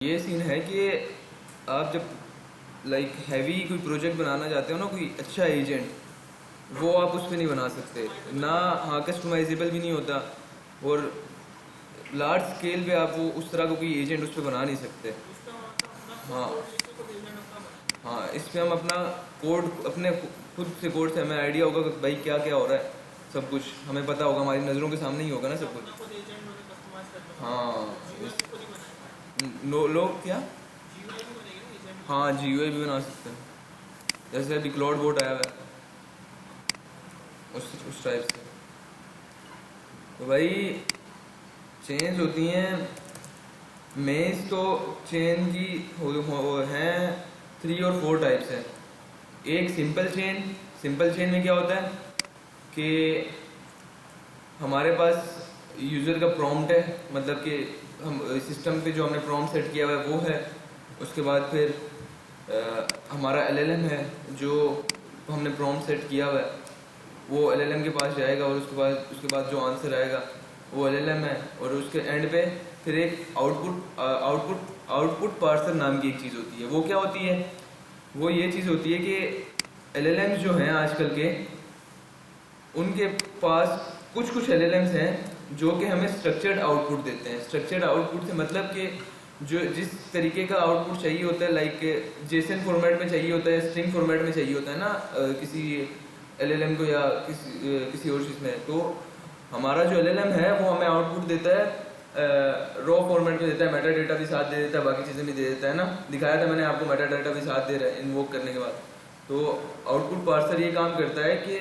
ये सीन है कि आप जब लाइक हैवी कोई प्रोजेक्ट बनाना चाहते हो ना, कोई अच्छा एजेंट वो आप उस पर नहीं बना सकते ना। हाँ, कस्टमाइजेबल भी नहीं होता, और लार्ज स्केल पे आप वो उस तरह का कोई एजेंट उस पर बना नहीं सकते। हाँ हाँ, इस पर हम अपना कोड अपने खुद से कोड से हमें आइडिया होगा कि भाई क्या क्या हो रहा है, सब कुछ हमें पता होगा, हमारी नज़रों के सामने ही होगा ना सब कुछ। हाँ लोग क्या, हाँ GUI भी बना सकते हैं, जैसे अभी क्लाउड बोट आया हुआ है उस टाइप से। तो भाई चेंज होती हैं मेज, तो चेन की हैं 3 और 4 टाइप्स हैं। एक सिंपल चेन में क्या होता है कि हमारे पास यूज़र का प्रॉम्प्ट है, मतलब कि हम सिस्टम पे जो हमने प्रॉम्प्ट सेट किया हुआ है वो है। उसके बाद फिर हमारा LLM है, जो हमने प्रॉम्प्ट सेट किया हुआ है वो LLM के पास जाएगा, और उसके बाद जो आंसर आएगा वो LLM है। और उसके एंड पे फिर एक आउटपुट पार्सर नाम की एक चीज़ होती है। वो क्या होती है? वो ये चीज़ होती है कि LLMs जो हैं आजकल के, उनके पास कुछ LLMs हैं जो कि हमें स्ट्रक्चर्ड आउटपुट देते हैं। स्ट्रक्चर्ड आउटपुट से मतलब कि जो जिस तरीके का आउटपुट चाहिए होता है, लाइक जेसन फॉर्मेट में चाहिए होता है, स्ट्रिंग फॉर्मेट में चाहिए होता है ना किसी LLM को, या किसी और चीज़ में। तो हमारा जो LLM है वो हमें आउटपुट देता है रॉ फॉर्मेट में देता है, मेटा डेटा भी साथ दे देता है, बाकी चीज़ें भी दे देता है ना। दिखाया था मैंने आपको, मेटा डेटा भी साथ दे रहा है इन्वोक करने के बाद। तो आउटपुट पार्सर ये काम करता है कि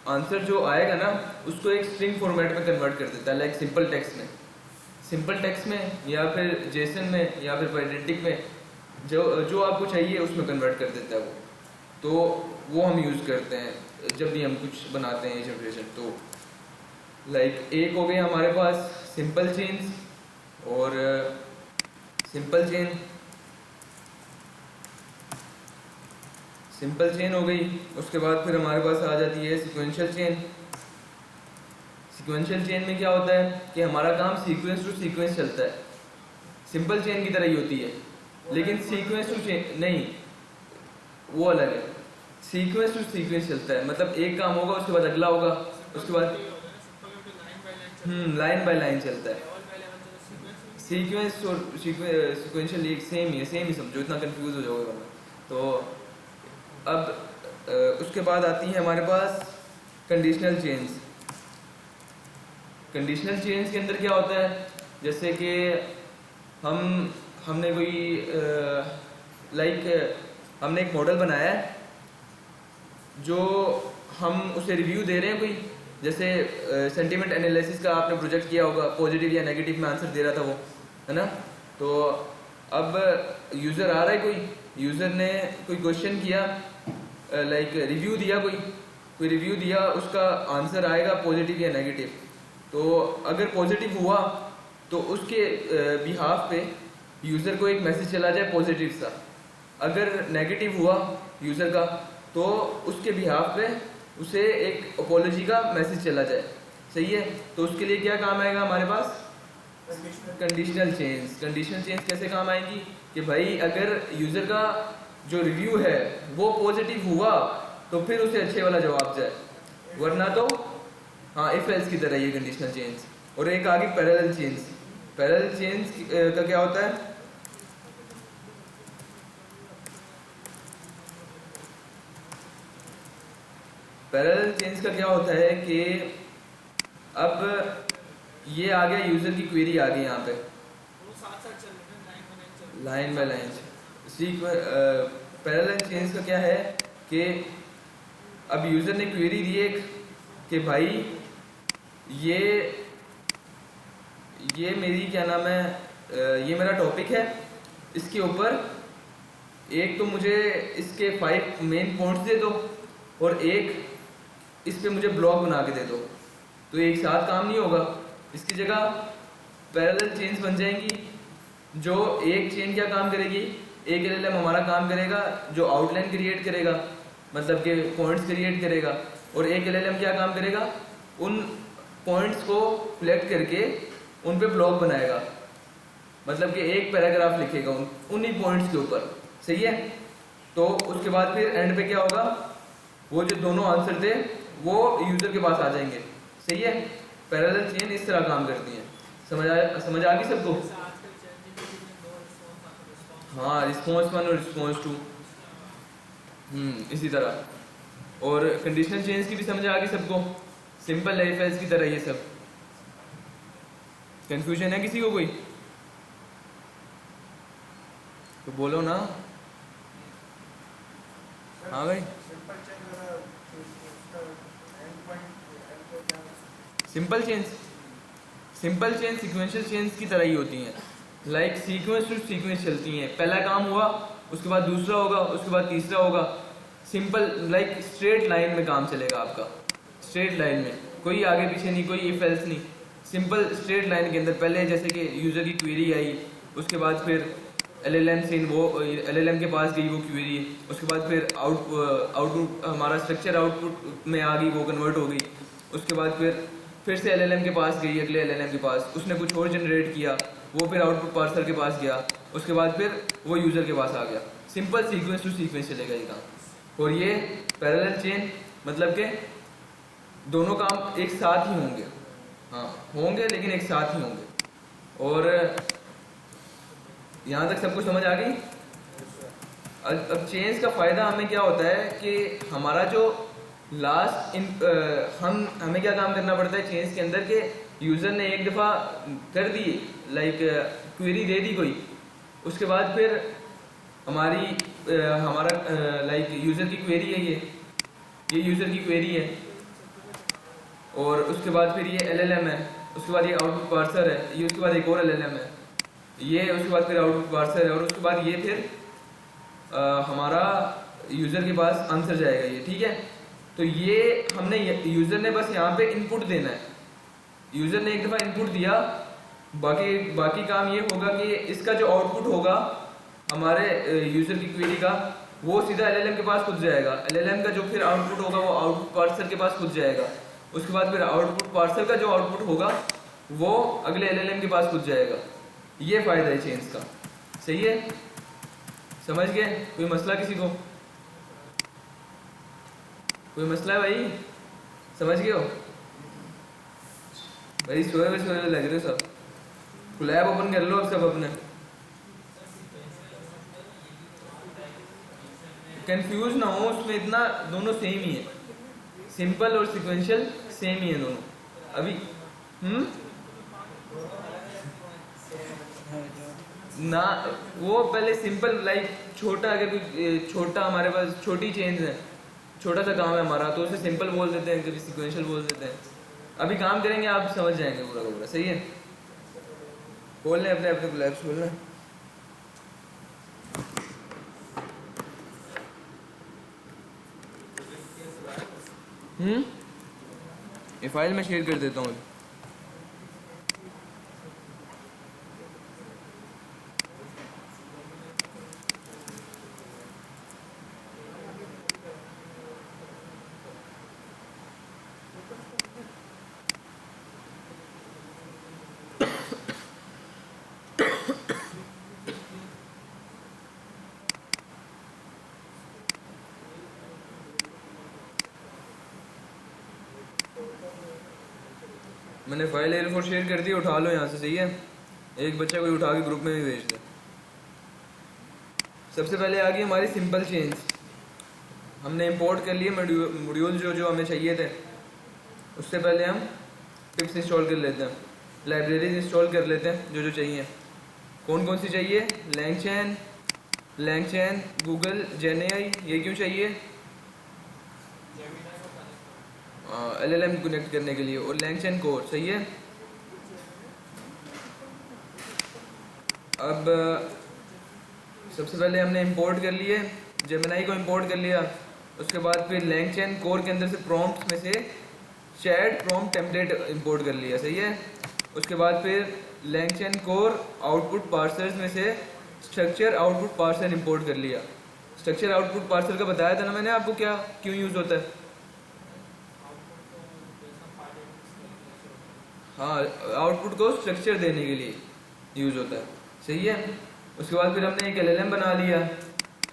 आंसर जो आएगा ना उसको एक स्ट्रिंग फॉर्मेट में कन्वर्ट कर देता है, लाइक सिंपल टेक्स्ट में या फिर जेसन में या फिर पेडेंटिक में, जो आपको चाहिए उसमें कन्वर्ट कर देता है वो। तो वो हम यूज़ करते हैं जब भी हम कुछ बनाते हैं जनरेशन। तो लाइक एक हो गई हमारे पास सिंपल चेन्स, और सिंपल चेन हो गई। उसके बाद फिर हमारे पास आ जाती है सीक्वेंशियल चेन में क्या होता है कि हमारा काम सीक्वेंस टू सीक्वेंस चलता है। सिंपल चेन की तरह ही होती है, लेकिन सीक्वेंस टू चेन नहीं, वो अलग है। सीक्वेंस टू सीक्वेंस चलता है, मतलब एक काम होगा उसके बाद अगला होगा, उसके बाद लाइन बाय लाइन चलता है। सीक्वेंस और सीक्वेंशियल एक सेम ही समझो, इतना कंफ्यूज हो जाओगे वरना। तो अब उसके बाद आती है हमारे पास कंडीशनल चेन्स के अंदर क्या होता है, जैसे कि हमने कोई हमने एक मॉडल बनाया है, जो हम उसे रिव्यू दे रहे हैं कोई, जैसे सेंटीमेंट एनालिसिस का आपने प्रोजेक्ट किया होगा, पॉजिटिव या नेगेटिव में आंसर दे रहा था वो, है ना। तो अब यूज़र आ रहा है, कोई यूज़र ने कोई क्वेश्चन किया, लाइक रिव्यू दिया, कोई रिव्यू दिया, उसका आंसर आएगा पॉजिटिव या नेगेटिव। तो अगर पॉजिटिव हुआ तो उसके बिहाफ पे यूज़र को एक मैसेज चला जाए पॉजिटिव सा। अगर नेगेटिव हुआ यूज़र का तो उसके बिहाफ पे उसे एक अपोलॉजी का मैसेज चला जाए। सही है, तो उसके लिए क्या काम आएगा हमारे पास? कंडीशनल चेन्स कैसे काम आएंगी कि भाई अगर यूज़र का जो रिव्यू है वो पॉजिटिव हुआ तो फिर उसे अच्छे वाला जवाब जाए, वरना तो हाँ इफ एल्स की तरह ये कंडीशनल चेन्स। और एक आगे पैरेलल चेन्स का क्या होता है? पैरेलल चेन्स का क्या होता है कि अब ये आ गया, यूज़र की क्वेरी आ गई यहाँ पे, line by line. Parallel chains का क्या है कि अब यूज़र ने क्वेरी दी एक कि भाई ये मेरी क्या नाम है, ये मेरा टॉपिक है, इसके ऊपर एक तो मुझे इसके 5 मेन पॉइंट्स दे दो, और एक इस पे मुझे ब्लॉग बना के दे दो। तो एक साथ काम नहीं होगा, इसकी जगह पैरेलल चेन्स बन जाएंगी। जो एक चेन क्या काम करेगी, एक LLM हमारा काम करेगा जो आउटलाइन क्रिएट करेगा, मतलब कि पॉइंट्स क्रिएट करेगा, और एक LLM क्या काम करेगा, उन पॉइंट्स को कलेक्ट करके उन पे ब्लॉग बनाएगा। मतलब कि एक पैराग्राफ लिखेगा उन्हीं पॉइंट्स के ऊपर, सही है। तो उसके बाद फिर एंड पे क्या होगा, वो जो दोनों आंसर थे वो यूजर के पास आ जाएंगे, सही है। पैरेलल चेन इस तरह काम करती है। समझ आ गई सबको? हाँ, रिस्पॉन्स 1 और रिस्पॉन्स 2, इसी तरह। और कंडीशनल चेंज की भी समझ आ गई सबको, सिंपल इफ एल्स की तरह ये सब। कंफ्यूजन है किसी को कोई? तो बोलो ना। हाँ भाई, सिंपल चेंज सीक्वेंशियल चेंज की तरह ही होती हैं। लाइक सीक्वेंस टू सीक्वेंस चलती हैं, पहला काम हुआ उसके बाद दूसरा होगा, उसके बाद तीसरा होगा। सिंपल लाइक स्ट्रेट लाइन में काम चलेगा आपका, स्ट्रेट लाइन में, कोई आगे पीछे नहीं, कोई इफ एल्स नहीं, सिंपल स्ट्रेट लाइन के अंदर। पहले जैसे कि यूज़र की क्वेरी आई, उसके बाद फिर एलएलएम से वो एलएलएम के पास गई वो क्वेरी, उसके बाद फिर आउटपुट हमारा स्ट्रक्चर आउटपुट में आ गई, वो कन्वर्ट हो गई। उसके बाद फिर से एलएलएम के पास गई, अगले एलएलएम के पास, उसने कुछ और जनरेट किया, वो फिर आउटपुट पार्सर के पास गया, उसके बाद फिर वो यूज़र के पास आ गया। सिंपल सीक्वेंस टू सीक्वेंस चलेगा ये काम। और ये पैरेलल चेन मतलब के दोनों काम एक साथ ही होंगे, हाँ होंगे लेकिन एक साथ ही होंगे। और यहाँ तक सब कुछ समझ आ गई? अब चेंज का फ़ायदा हमें क्या होता है कि हमारा जो लास्ट हमें क्या काम करना पड़ता है चेंज के अंदर के यूज़र ने एक दफ़ा कर दी, लाइक क्वेरी दे दी कोई, उसके बाद फिर हमारा लाइक यूज़र की क्वेरी है, ये यूज़र की क्वेरी है, और उसके बाद फिर ये एलएलएम है, उसके बाद ये आउटपुट पार्सर है, ये उसके बाद एक और एलएलएम है, ये उसके बाद फिर आउटपुट पार्सर है, और उसके बाद ये फिर हमारा यूज़र के पास आंसर जाएगा ये, ठीक है। तो ये हमने यूज़र ने बस यहाँ पे इनपुट देना है, यूज़र ने एक दफ़ा इनपुट दिया, बाकी काम ये होगा कि इसका जो आउटपुट होगा हमारे यूज़र की क्वेरी का, वो सीधा एलएलएम के पास खुद जाएगा। एलएलएम का जो फिर आउटपुट होगा वो आउटपुट पार्सर के पास खुद जाएगा। उसके बाद फिर आउटपुट पार्सर का जो आउटपुट होगा वो अगले एलएलएम के पास खुद जाएगा। ये फ़ायदा है चेंज का, सही है। समझ गए? कोई मसला किसी को? कोई मसला है भाई? समझ गए हो भाई? सोए लग रहे हो सब। लैब ओपन कर लो अब सब अपने। कंफ्यूज ना हो उसमें इतना, दोनों सेम ही है, सिंपल और सिक्वेंशियल सेम ही है दोनों। अभी ना वो पहले सिंपल लाइक छोटा, अगर कोई छोटा हमारे पास छोटी चेंज है, छोटा सा काम है हमारा, तो उसे सिंपल बोल देते हैं, कभी सिक्वेंशियल बोल देते हैं। अभी काम करेंगे आप समझ जाएंगे पूरा का पूरा, सही है। बोल लें अपने अपने लैब्स बोल लें। ये फाइल मैं शेयर कर देता हूँ। मैंने फाइल A4 शेयर कर दी, उठा लो यहाँ से, सही है। एक बच्चा कोई उठा के ग्रुप में भी भेज दे। सबसे पहले आ गई हमारी सिंपल चेंज। हमने इंपोर्ट कर लिए मॉड्यूल जो हमें चाहिए थे। उससे पहले हम पिप्स इंस्टॉल कर लेते हैं, लाइब्रेरीज इंस्टॉल कर लेते हैं जो चाहिए। कौन कौन सी चाहिए? लैंगचैन, गूगल जेनेआई। ये क्यों चाहिए? एलएलएम कनेक्ट करने के लिए, और लैंगचैन कोर, सही है। अब सबसे पहले हमने इंपोर्ट कर लिए, जेमिनाई को इंपोर्ट कर लिया। उसके बाद फिर लैंगचैन कोर के अंदर से प्रॉम्प्ट में से चैट प्रॉम्प्ट टेम्पलेट इंपोर्ट कर लिया, सही है। उसके बाद फिर लैंगचैन कोर आउटपुट पार्सर्स में से स्ट्रक्चर आउटपुट पार्सर इंपोर्ट कर लिया। स्ट्रक्चर आउटपुट पार्सर का बताया था ना मैंने आपको, क्या क्यों यूज़ होता है। हाँ, आउटपुट को स्ट्रक्चर देने के लिए यूज़ होता है, सही है। उसके बाद फिर हमने एक एलएलएम बना लिया।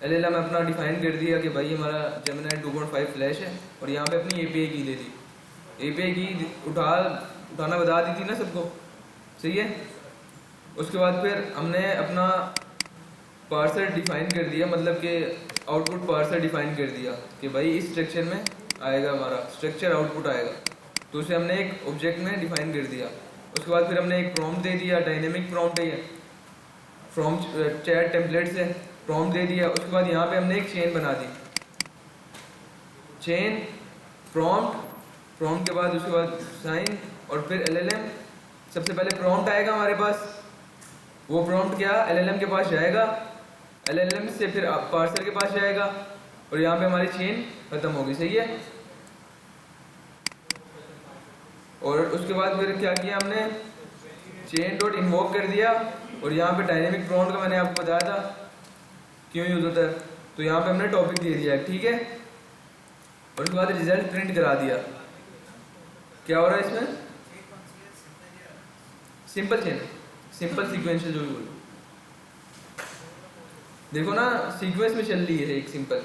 एलएलएम अपना डिफाइन कर दिया कि भाई हमारा जेमिनी 2.5 फ्लैश है और यहाँ पे अपनी एपीआई की दे दी। एपीआई की उठाना बता दी थी ना सबको, सही है। उसके बाद फिर हमने अपना पार्सर डिफाइन कर दिया, मतलब कि आउटपुट पार्सर डिफाइन कर दिया कि भाई इस स्ट्रक्चर में आएगा, हमारा स्ट्रक्चर आउटपुट आएगा, तो उसे हमने एक ऑब्जेक्ट में डिफाइन कर दिया। उसके बाद फिर हमने एक प्रॉम्प्ट दे दिया, डायनेमिक प्रॉम्प्ट है ये, फ्रॉम चैट टेम्पलेट से प्रॉम्प्ट दे दिया। उसके बाद यहाँ पे हमने एक चेन बना दी, चेन प्रॉम्प्ट के बाद उसके बाद साइन और फिर एलएलएम। सबसे पहले प्रॉम्प्ट आएगा हमारे पास, वो प्रॉम्प्ट क्या एलएलएम के पास जाएगा, एलएलएम से फिर पार्सर के पास जाएगा और यहाँ पे हमारी चेन खत्म होगी, सही है। और उसके बाद फिर क्या किया हमने, चेन डॉट इन्वोक कर दिया और यहाँ पे डायनेमिक प्रॉम्प्ट का मैंने आपको बताया था क्यों यूज होता है, तो यहाँ पे हमने टॉपिक दे दिया है, ठीक है। और उसके बाद रिजल्ट प्रिंट करा दिया। क्या हो रहा है इसमें, सिंपल चेन, सिंपल सीक्वेंशियल जो भी बोलो, देखो ना सीक्वेंस में चल रही है। एक सिंपल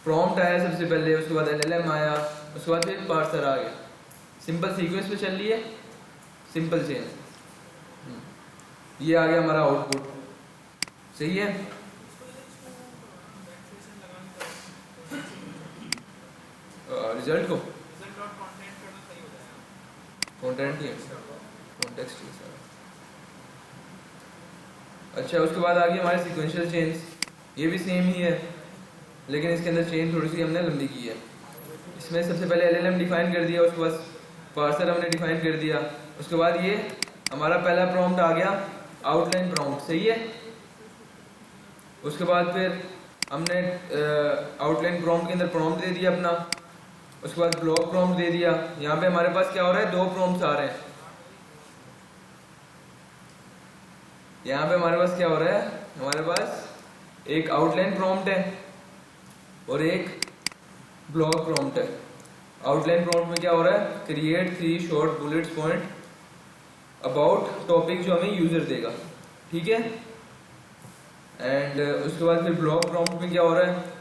प्रॉम्प्ट आया सबसे पहले, उसके बाद एलएलएम आया, उसके बाद फिर पार्सर आ गया, सिंपल सीक्वेंस में चल रही है, सिंपल चेन। ये आ गया हमारा आउटपुट, सही है। रिजल्ट को कंटेंट ही कॉन्टेक्स्ट ही सारा। अच्छा, उसके बाद आ गई हमारे सीक्वेंशियल चेन्स, ये भी सेम ही है लेकिन इसके अंदर चेन थोड़ी सी हमने लंबी की है। इसमें सबसे पहले एलएलएम डिफाइन कर दिया, उसके बाद पार्सर हमने डिफाइन कर दिया, उसके बाद ये हमारा पहला प्रॉम्प्ट आ गया आउटलाइन प्रॉम्प्ट, सही है। उसके बाद फिर हमने आउटलाइन प्रॉम्प्ट के अंदर प्रॉम्प्ट दे दिया अपना, उसके बाद ब्लॉक प्रॉम्प्ट दे दिया। यहाँ पे हमारे पास क्या हो रहा है, दो प्रॉम्प्ट्स आ रहे हैं। यहाँ पे हमारे पास क्या हो रहा है, हमारे पास एक आउटलाइन प्रॉम्प्ट है और एक ब्लॉक प्रॉम्प्ट है। आउटलाइन प्रॉम्प्ट में क्या हो रहा है, create 3 short bullets point about topic जो हमें यूजर देगा, ठीक है। एंड उसके बाद फिर ब्लॉक प्रॉम्प्ट में क्या हो रहा है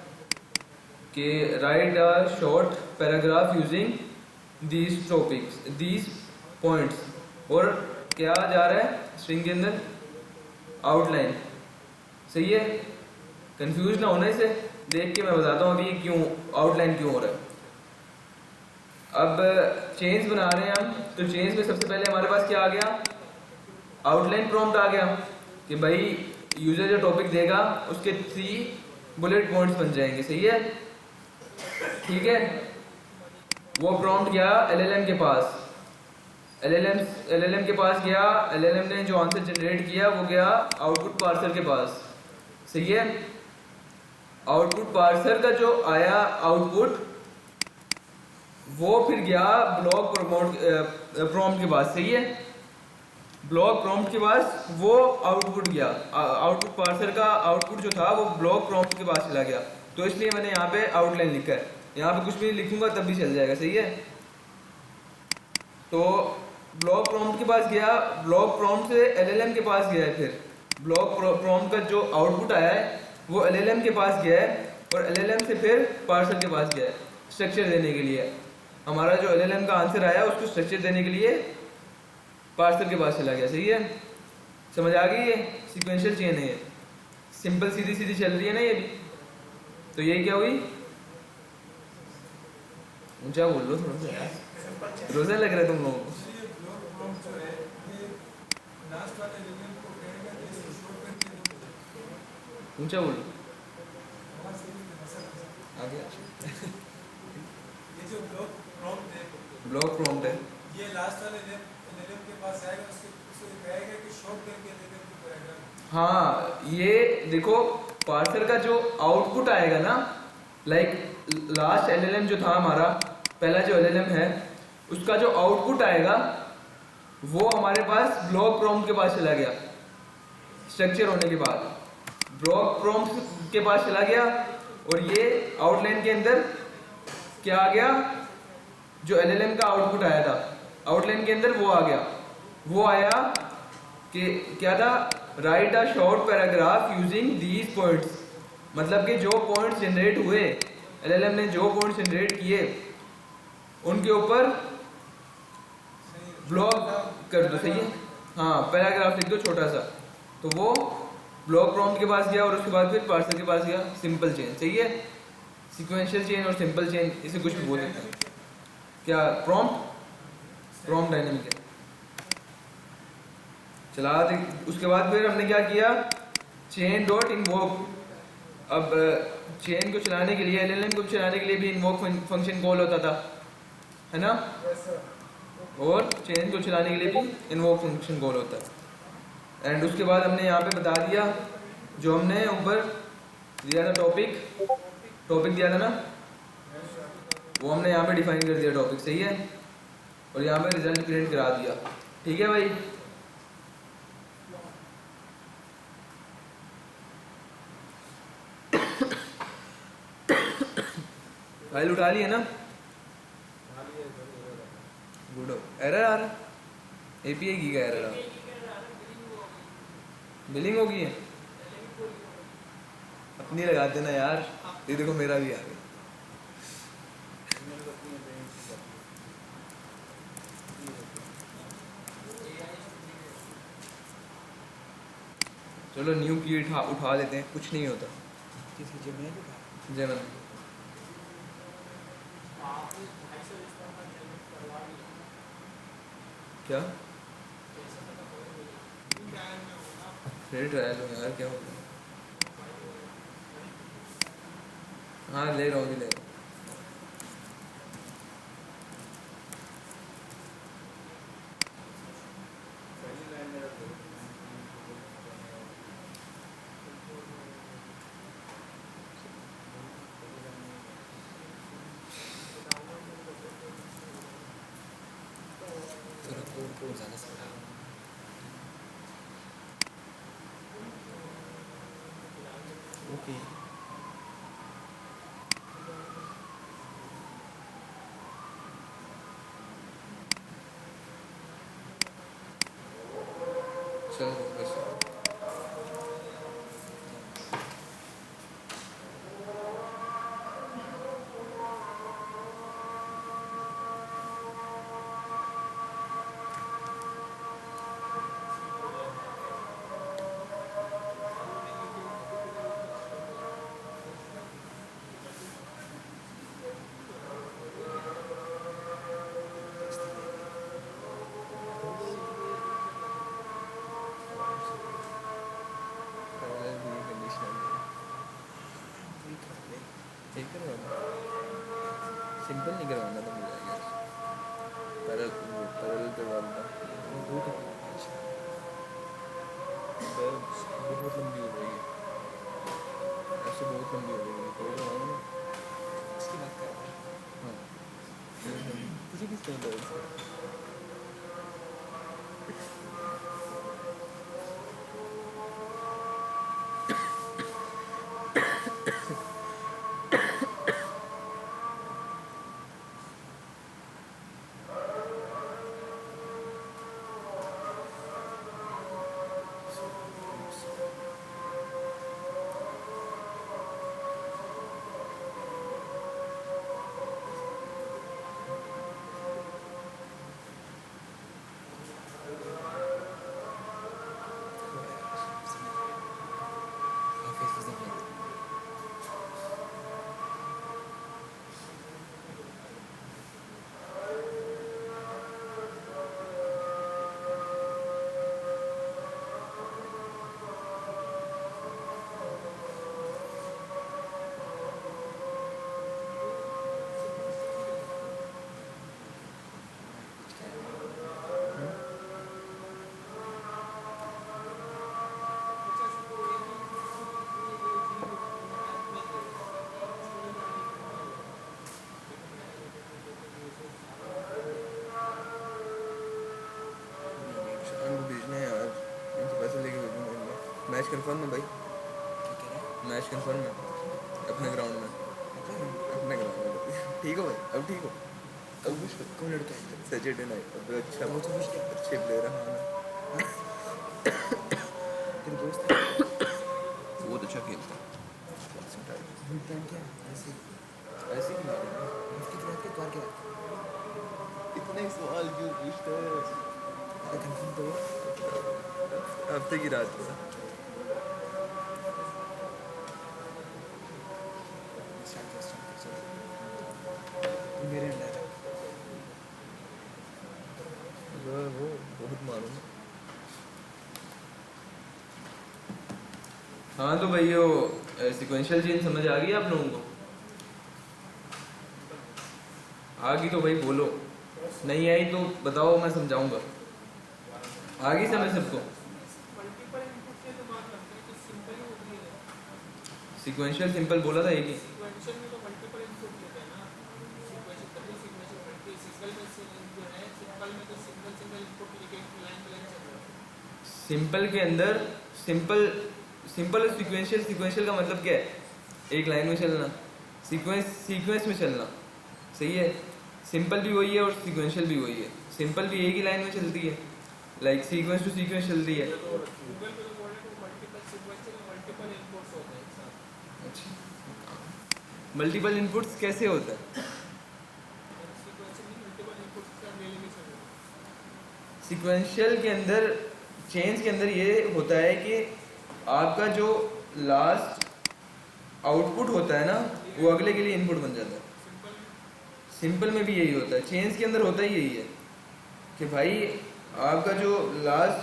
कि right a short paragraph using these topics these points, और क्या जा रहा है स्ट्रिंग के अंदर आउटलाइन, सही है। कंफ्यूज ना होने से देख के मैं बताता हूँ अभी क्यों आउटलाइन क्यों हो रहा है। अब चेन्स बना रहे हैं हम, तो चेन्स में सबसे पहले हमारे पास क्या आ गया, आउटलाइन प्रॉम्प्ट आ गया कि भाई यूजर जो टॉपिक देगा उसके 3 बुलेट पॉइंट्स बन जाएंगे, सही है, ठीक है। वो प्रॉम्प्ट गया एलएलएम के पास, एलएलएम के पास गया, एलएलएम ने जो आंसर जनरेट किया वो गया आउटपुट पार्सर के पास, सही है। आउटपुट पार्सर का जो आया आउटपुट वो फिर गया ब्लॉक प्रॉम्प्ट के पास, सही है। ब्लॉक प्रॉम्प्ट के पास वो आउटपुट गया, आउटपुट पार्सर का आउटपुट जो था वो ब्लॉक प्रॉम्प्ट के पास चला गया, तो इसलिए मैंने यहाँ पे आउटलाइन लिखा है। यहाँ पे कुछ भी लिखूंगा तब भी चल जाएगा, सही है। तो ब्लॉक प्रॉम्प्ट के पास गया, ब्लॉक प्रॉम्प्ट से एलएलएम के पास गया है, फिर ब्लॉक प्रॉम्प्ट का जो आउटपुट आया है वो एलएलएम के पास गया है और एलएलएम से फिर पार्सर के पास गया है स्ट्रक्चर देने के लिए। हमारा जो एलएलएम का आंसर आया उसको स्ट्रक्चर देने के लिए पार्सर के पास चला गया, सही है। समझ आ गई, ये सीक्वेंशियल चेन है, ये सिंपल सीधी सीधी चल रही है ना ये भी। तो ये क्या हुई, ऊंचा बोल लो थोड़ा सा, रोजा लग रहा है तुम लोगों को। ऊंचा बोलो, आगे। ये जो ब्लॉक प्रॉम्प्ट है, ये लास्ट वाले एलएलएम के पास आएगा, उसको कहेगा कि शॉर्ट करके एलएलएम को करेगा। हाँ, ये देखो पार्सर का जो आउटपुट आएगा ना, लाइक लास्ट एलएलएम जो था हमारा पहला जो एलएलएम है उसका जो आउटपुट आएगा वो हमारे पास ब्लॉक प्रॉम्प्ट के पास चला गया स्ट्रक्चर होने के बाद, ब्लॉक प्रॉम्प्ट के पास चला गया और ये आउटलाइन के अंदर क्या आ गया, जो एलएलएम का आउटपुट आया था आउटलाइन के अंदर वो आ गया, वो आया कि क्या था, right a short paragraph using these points, मतलब कि जो पॉइंट्स जनरेट हुए, एलएलएम ने जो पॉइंट्स जनरेट किए उनके ऊपर ब्लॉक कर दो। सही है, हाँ पैराग्राफ लिख दो छोटा सा। तो वो ब्लॉक प्रॉम्प्ट के पास गया और उसके बाद फिर पार्सर के पास गया। सिंपल चेन, सही है, सीक्वेंशियल चेन और सिंपल चेन, इसे कुछ भी बोल सकते हैं। क्या प्रॉम्प्ट डायनेमिक है। चला दे। उसके बाद फिर हमने क्या किया, चेन डॉट इन्वोक। अब चेन को चलाने के लिए, एलएलएम को चलाने के लिए भी इन्वोक फंक्शन कॉल होता था, है ना, और चेन को चलाने के लिए भी इन्वोक फंक्शन कॉल होता है। एंड उसके बाद हमने यहाँ पे बता दिया जो हमने ऊपर दिया था टॉपिक दिया था ना, वो हमने यहाँ पे डिफाइन कर दिया टॉपिक। सही है, और यहाँ पे रिजल्ट प्रिंट करा दिया। ठीक है भाई, फाइल उठा लिए ना, गुड। एरर आ रहा, एपीआई की का एरर आ रहा, बिलिंग होगी है, अपनी लगा देना यार। ये देखो मेरा भी आ गया। चलो न्यू की उठा लेते हैं, कुछ नहीं होता। जेमन क्या फ्री ट्रायल हो यार, क्या हो गया? हाँ ले रहा हूँ, ले रहा हूँ। ओके, चलो बस। सिंपल नहीं करवाना था मुझे यार, पैरल करवा देता। बहुत लंबी हो जाएगी, ऐसे बहुत लंबी हो जाएगी। कोई करवाना ना, इसकी बात कर रहा है। हाँ तुझे किस टाइम लगा? मैच कंफर्म है भाई, मैच कंफर्म है अपने ग्राउंड में, अपने ग्राउंड में। ठीक हो भाई, अब ठीक हो, अब कौन लड़का है? Saturday night. अब अच्छा, वो तो अच्छे प्लेयर है। हाँ क्या इतने सवाल क्यों पूछते हैं? अरे कंफर्म तो हो। हफ्ते की रात में स्टार्ट कर चलो तुम मेरे अंडर है। वो बहुत मालूम है। हाँ तो भाई वो सिक्वेंशियल चेन समझ आ गई आप लोगों को? आ गई तो भाई बोलो, नहीं आई तो बताओ, मैं समझाऊंगा। आ गई समझ सबको? मल्टीपल इनपुट से तो बात करते हैं कि सिंपल ही होती है। सिक्वेंशियल सिंपल बोला था एक ही। सीक्वेंशियल में तो मल्टीपल इनपुट लेते हैं ना, सीक्वेंशियल तभी सीक्वेंशियल मल्टी सिंगल में से जो है सिंपल में तो सिंगल सिंगल इनपुट लेके लाइन बाय लाइन चल रहा है। सिंपल के अंदर सिंपल सिंपल और सिक्वेंशियल, सिक्वेंशियल का मतलब क्या है? एक लाइन में चलना, सीक्वेंस में चलना, सही है। सिंपल भी वही है और सिक्वेंशियल भी वही है। सिंपल भी एक ही लाइन में चलती है, लाइक सीक्वेंस टू सीक्वेंस चलती है। गूगल पे तो बोल रहे हैं मल्टीपल सीक्वेंशियल में मल्टीपल इनपुट्स होते हैं एक साथ। अच्छा, मल्टीपल इनपुट्स कैसे होता है? सीक्वेंशियल में मल्टीपल इनपुट्स का ले लेके चल रहा है। सीक्वेंशियल के अंदर, चेंज के अंदर ये होता है कि आपका जो लास्ट आउटपुट होता है ना, वो अगले के लिए इनपुट बन जाता है। सिंपल में भी यही होता है, चेंज के अंदर होता ही यही है कि भाई आपका जो लास्ट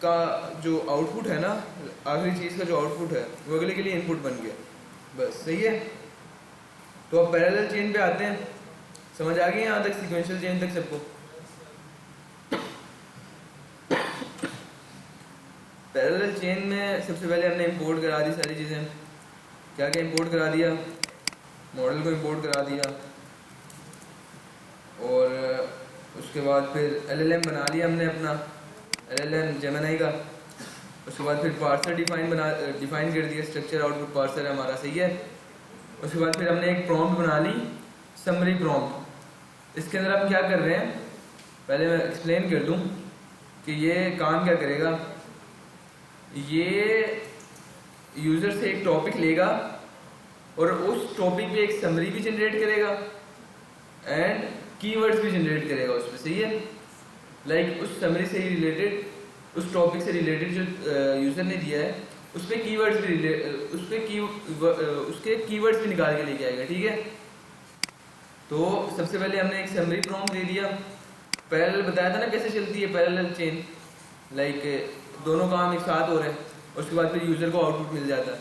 का जो आउटपुट है ना, आखिरी चीज़ का जो आउटपुट है वो अगले के लिए इनपुट बन गया, बस सही है। तो अब पैरेलल चेन पे आते हैं। समझ आ गई यहाँ तक, सीक्वेंशियल चेन तक सबको? पैरेलल चेन में सबसे पहले हमने इंपोर्ट करा दी सारी चीज़ें। क्या क्या इंपोर्ट करा दिया? मॉडल को इंपोर्ट करा दिया, और उसके बाद फिर एलएलएम बना लिया हमने अपना, एलएलएम जेमिनी का। उसके बाद फिर पार्सर डिफाइन कर दिया, स्ट्रक्चर आउटपुट पार्सर है हमारा, सही है। उसके बाद फिर हमने एक प्रॉम्प्ट बना ली, समरी प्रॉम्प्ट। इसके अंदर हम क्या कर रहे हैं, पहले मैं एक्सप्लेन कर दूं कि ये काम क्या करेगा। ये यूज़र से एक टॉपिक लेगा और उस टॉपिक पे एक समरी भी जनरेट करेगा एंड कीवर्ड्स भी जनरेट करेगा उसमें, सही है। लाइक उस समरी से ही रिलेटेड, उस टॉपिक से रिलेटेड जो यूज़र ने दिया है उस पर कीवर्ड्स भी उसके कीवर्ड्स भी निकाल के लेके आएगा, ठीक है। तो सबसे पहले हमने एक समरी प्रॉम्प्ट दे दिया। पैरेलल बताया था ना कैसे चलती है पैरेलल चेन, लाइक दोनों काम एक साथ हो रहे हैं, उसके बाद फिर यूज़र को आउटपुट मिल जाता है,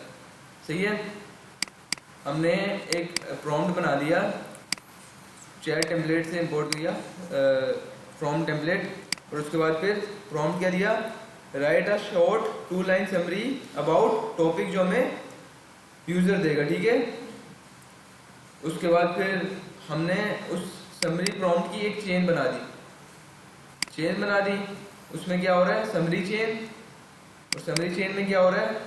सही है। हमने एक प्रॉम्प्ट बना दिया, चैट टेम्पलेट से इंपोर्ट किया फ्रॉम टेम्पलेट, और उसके बाद फिर प्रॉम्प्ट क्या दिया, right a short 2 line summary about topic जो हमें यूज़र देगा, ठीक है। उसके बाद फिर हमने उस समरी प्रॉम्प्ट की एक चेन बना दी। उसमें क्या हो रहा है, समरी चेन, और समरी चेन में क्या हो रहा है,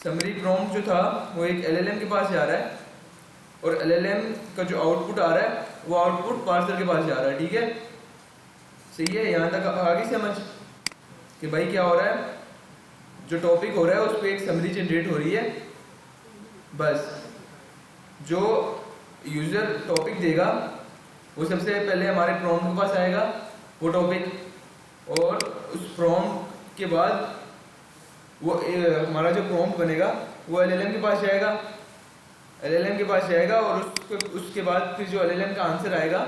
समरी प्रॉम्प्ट जो था वो एक एलएलएम के पास जा रहा है, और एलएलएम का जो आउटपुट आ रहा है वो आउटपुट पार्सर के पास जा रहा है, ठीक है। सही है, यहाँ तक आगे समझ कि भाई क्या हो रहा है, जो टॉपिक हो रहा है उस पर एक समरी जनरेट हो रही है। बस जो यूज़र टॉपिक देगा वो सबसे पहले हमारे प्रॉम्प्ट के पास आएगा वो टॉपिक, और उस प्रॉम्प्ट के बाद वो हमारा जो प्रॉम्प्ट बनेगा वो एलएलएम के पास जाएगा, और उसके बाद फिर जो एलएलएम का आंसर आएगा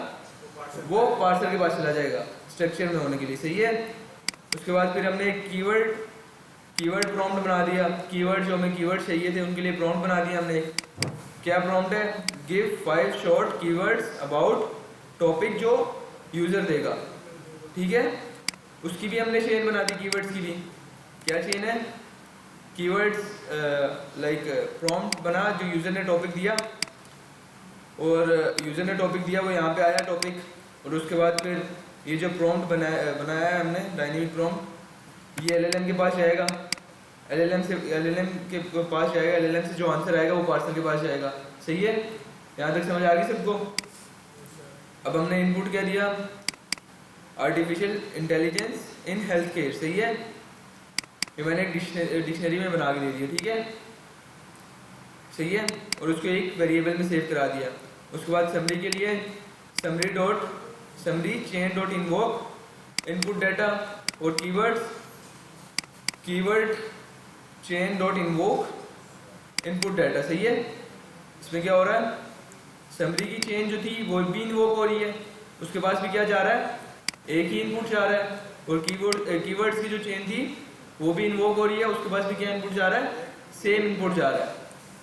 वो पार्सर के पास चला जाएगा स्ट्रक्चर में होने के लिए, सही है। उसके बाद फिर हमने एक कीवर्ड प्रॉम्प्ट बना दिया। कीवर्ड जो हमें कीवर्ड चाहिए थे उनके लिए प्रॉम्प्ट बना दिया हमने। क्या प्रॉम्प्ट है, give 5 short keywords about topic जो यूज़र देगा, ठीक है। उसकी भी हमने चेन बना दी, कीवर्ड्स की भी। क्या चेन है, कीवर्ड्स लाइक प्रॉम्प्ट बना, जो यूज़र ने टॉपिक दिया, और यूज़र ने टॉपिक दिया वो यहाँ पे आया टॉपिक, और उसके बाद फिर ये जो प्रॉम्प्ट बनाया है हमने डायनेमिक प्रॉम्प्ट, ये एलएलएम के पास जाएगा, एलएलएम के पास जाएगा, एलएलएम से जो आंसर आएगा वो पार्सर के पास जाएगा, सही है। यहाँ तक समझ आ गई सबको? अब हमने इनपुट क्या दिया, artificial intelligence in health care, सही है। ये मैंने एक डिक्शनरी में बना के दे दिया, ठीक है, सही है। और उसको एक वेरिएबल में सेव करा दिया। उसके बाद समरी के लिए summary chain dot invoke input data, और keyword chain dot invoke input data. सही है। इसमें क्या हो रहा है, समरी की चेन जो थी वो भी इन्वोक हो रही है, उसके पास भी क्या जा रहा है, एक ही इनपुट जा रहा है, और कीवर्ड्स की जो चेन थी वो भी इन्वोक हो रही है, उसके पास भी क्या इनपुट जा रहा है, सेम इनपुट जा रहा है।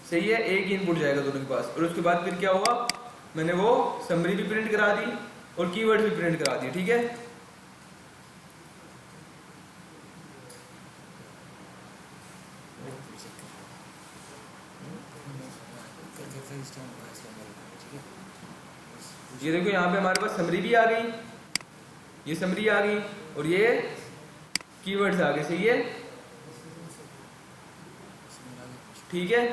सही है, एक ही इनपुट जाएगा दोनों के पास। और उसके बाद फिर क्या हुआ, मैंने वो समरी भी प्रिंट करा दी और कीवर्ड भी प्रिंट करा दी। ठीक है, ये देखो यहाँ पे हमारे पास समरी भी आ गई, ये समरी आ गई और ये कीवर्ड्स आ गए। सही है, ठीक है।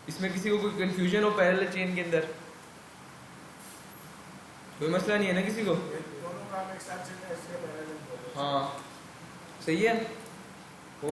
इसमें किसी को कोई कंफ्यूजन हो पैरेलल चेन के अंदर, कोई मसला नहीं है ना किसी को? दोनों काम एक साथ चल रहे हैं, इसलिए पैरेलल बोल रहे हैं। हाँ, सही है।